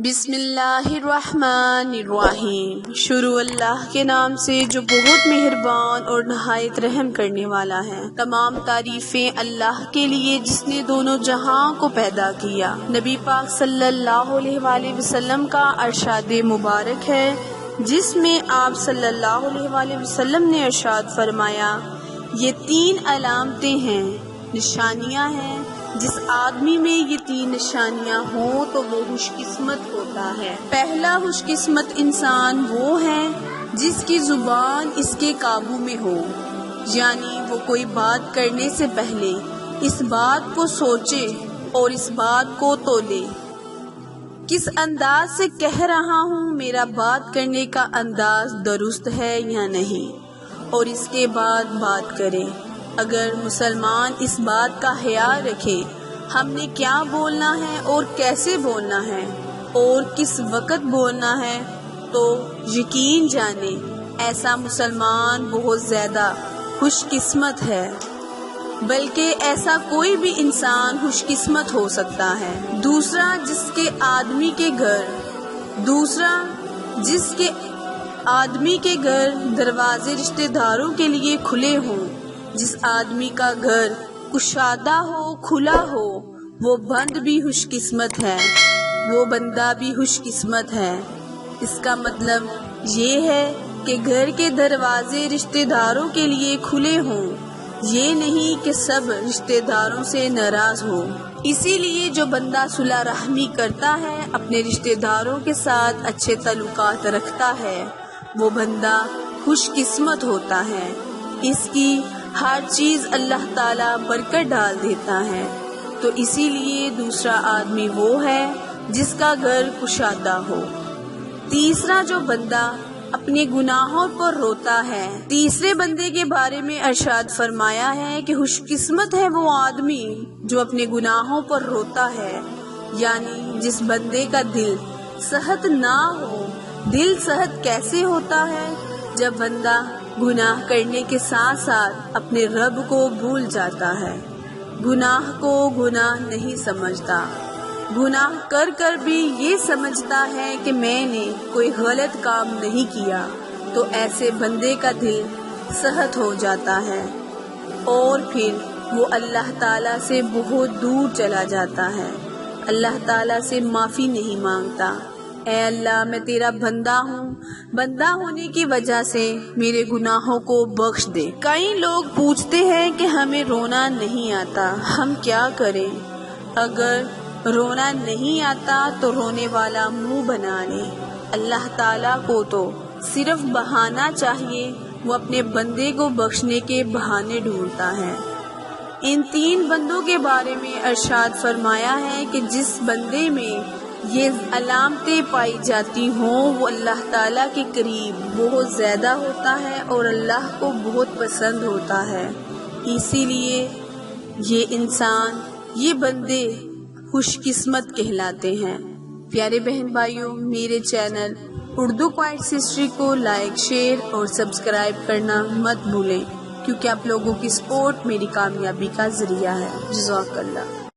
بسم اللہ الرحمن الرحیم۔ شروع اللہ کے نام سے جو بہت مہربان اور نہایت رحم کرنے والا ہے۔ تمام تعریفیں اللہ کے لیے جس نے دونوں جہاں کو پیدا کیا۔ نبی پاک صلی اللہ علیہ وآلہ وسلم کا ارشاد مبارک ہے جس میں آپ صلی اللہ علیہ وآلہ وسلم نے ارشاد فرمایا، یہ 3 علامتیں ہیں، نشانیاں ہیں، جس آدمی میں یہ 3 نشانیاں ہوں تو وہ خوش قسمت ہوتا ہے۔ پہلا خوش قسمت انسان وہ ہے جس کی زبان اس کے قابو میں ہو، یعنی وہ کوئی بات کرنے سے پہلے اس بات کو سوچے اور اس بات کو تولے، کس انداز سے کہہ رہا ہوں، میرا بات کرنے کا انداز درست ہے یا نہیں، اور اس کے بعد بات کرے۔ اگر مسلمان اس بات کا خیال رکھے ہم نے کیا بولنا ہے اور کیسے بولنا ہے اور کس وقت بولنا ہے، تو یقین جانے ایسا مسلمان بہت زیادہ خوش قسمت ہے، بلکہ ایسا کوئی بھی انسان خوش قسمت ہو سکتا ہے۔ دوسرا جس کے آدمی کے گھر دروازے رشتہ داروں کے لیے کھلے ہوں، جس آدمی کا گھر کشادہ ہو، کھلا ہو، وہ بند بھی خوش قسمت ہے، وہ بندہ بھی خوش قسمت ہے۔ اس کا مطلب یہ ہے کہ گھر کے دروازے رشتہ داروں کے لیے کھلے ہوں، یہ نہیں کہ سب رشتہ داروں سے ناراض ہو۔ اسی لیے جو بندہ صلح رحمی کرتا ہے، اپنے رشتہ داروں کے ساتھ اچھے تعلقات رکھتا ہے، وہ بندہ خوش قسمت ہوتا ہے، اس کی ہر چیز اللہ تعالیٰ برکت ڈال دیتا ہے۔ تو اسی لیے دوسرا آدمی وہ ہے جس کا گھر کشادہ ہو۔ تیسرا جو بندہ اپنے گناہوں پر روتا ہے، تیسرے بندے کے بارے میں ارشاد فرمایا ہے کہ خوش قسمت ہے وہ آدمی جو اپنے گناہوں پر روتا ہے، یعنی جس بندے کا دل سخت نہ ہو۔ دل سخت کیسے ہوتا ہے؟ جب بندہ گناہ کرنے کے ساتھ ساتھ اپنے رب کو بھول جاتا ہے، گناہ کو گناہ نہیں سمجھتا، گناہ کر کر بھی یہ سمجھتا ہے کہ میں نے کوئی غلط کام نہیں کیا، تو ایسے بندے کا دل سخت ہو جاتا ہے اور پھر وہ اللہ تعالیٰ سے بہت دور چلا جاتا ہے، اللہ تعالیٰ سے معافی نہیں مانگتا۔ اے اللہ میں تیرا بندہ ہوں، بندہ ہونے کی وجہ سے میرے گناہوں کو بخش دے۔ کئی لوگ پوچھتے ہیں کہ ہمیں رونا نہیں آتا، ہم کیا کریں؟ اگر رونا نہیں آتا تو رونے والا منہ بنا لے۔ اللہ تعالیٰ کو تو صرف بہانہ چاہیے، وہ اپنے بندے کو بخشنے کے بہانے ڈھونڈتا ہے۔ ان 3 بندوں کے بارے میں ارشاد فرمایا ہے کہ جس بندے میں یہ علامتیں پائی جاتی ہوں وہ اللہ تعالیٰ کے قریب بہت زیادہ ہوتا ہے اور اللہ کو بہت پسند ہوتا ہے۔ اسی لیے یہ بندے خوش قسمت کہلاتے ہیں۔ پیارے بہن بھائیوں، میرے چینل اردو کوائٹس ہسٹری کو لائک، شیئر اور سبسکرائب کرنا مت بھولیں، کیونکہ آپ لوگوں کی سپورٹ میری کامیابی کا ذریعہ ہے۔ جزاک اللہ۔